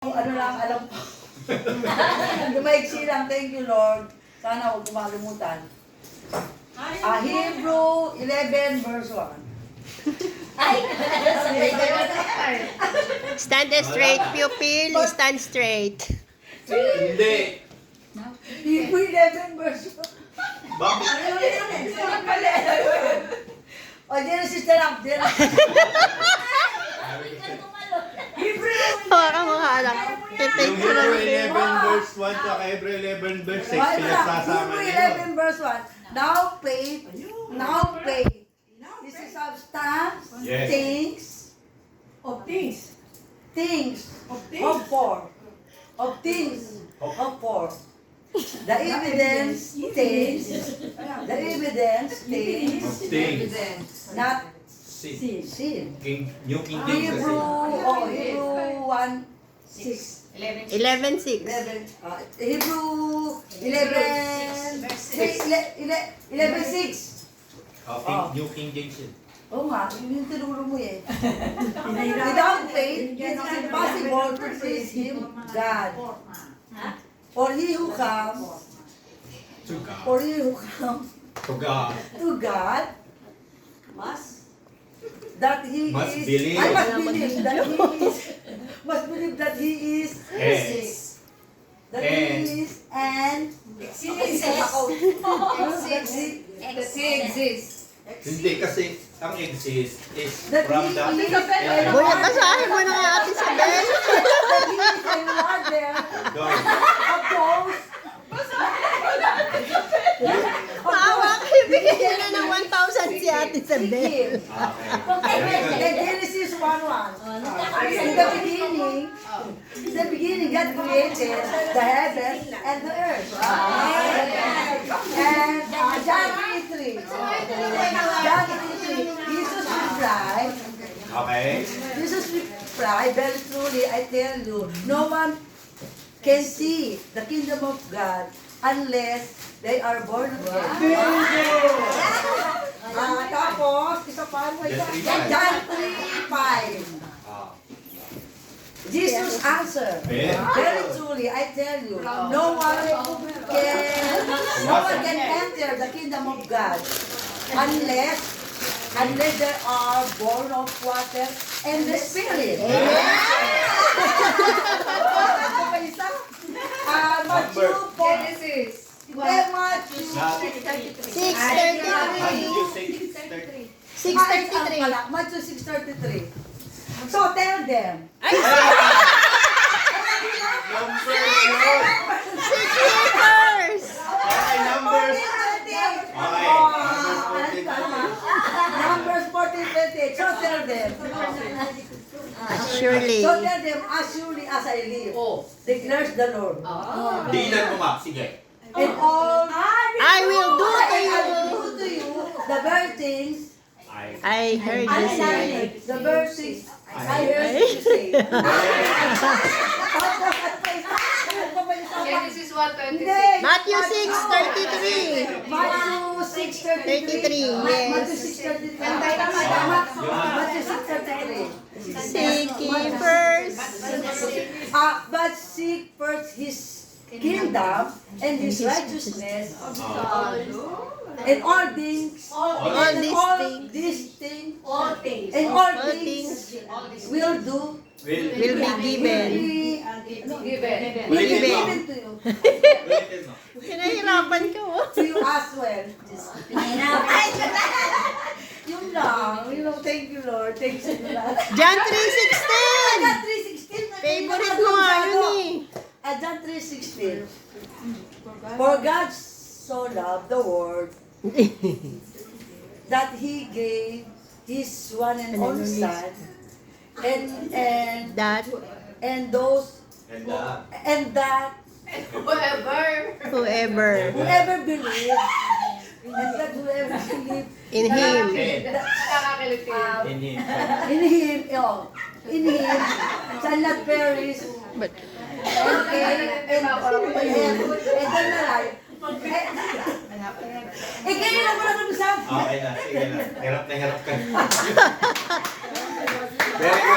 Ano lang, alam ko. Dumaiksi lang, thank you Lord. Sana huwag kumalimutan. Hebrew 11 verse 1. Stand straight, pupil. Stand straight. Hindi. Hebrew 11 verse 1. Bakit? O, Genesis na lang. Genesis. Parang mga anak. Yung Hebrew 11 verse 1 at Hebrew 11 verse 6 pinagsasama Hebrew niyo. 11 verse 1. Now faith. This is substance, Yes. things, Of things. hope for. Of things, hope for. The evidence, things, not Sin. sin. New King James Hebrew, kasi. Hebrew 1, 11:6. 11, Hebrew 11, 11:6. New King James yun. Oo nga, yung tinuro mo eh. Without faith, it's impossible to please Him, God. For he who comes Tuga. to God, that He Must is, believe. I must believe that He is, must believe that He is, that He is, and That He exists. Hindi kasi ang exist is that from He the is, Buya, basahin mo na nga Ate Isabel. that He is a rewarder God. of those. Maawa kayo, bigyan na ng 1,000 si Ate Isabel. Him. Okay. Genesis 1:1. In the beginning, God created the heavens and the earth. And John 3:3. John 3:3. Jesus replied, very truly, I tell you, no one can see the kingdom of God unless they are born again. Tapos, isa pa, John 3:5. Jesus answered, very truly, I tell you, no one can enter the kingdom of God unless they are born of water and the Spirit. Matthew 4. Genesis. Matthew 6:33. 6:33. Matthew 6:33. So tell them. Numbers. Okay, numbers. Numbers 14:28. So tell them. Surely. So tell them, as surely as I live, declares the Lord. Diinan mo nga. Sige. And all I will do to I you. will do to you the very things I heard you say. the very things I heard you say. Genesis 1:23. Hindi. Matthew 6:33. Matthew 6:33. Yes. Matthew 6:33. Matthew 6:33. Seek ye first. But seek first His kingdom and His righteousness, and all things, All these things and all All things will do. will be given. Will be given to you. Pinahirapan ka, oh. To you as well. Yun lang. Thank you, Lord. Thank you, Lord. John 3:16. John 3:16. Favorite mo nga yun eh. John 3:16. For God so loved the world that He gave His one and only Son, and That that whoever whoever believes, and that whoever believes in Him in Him shall not perish, but and then na life. Kayo lang mo lang kami sa Okay na. Sige na. Hirap na hirap ka. Very good.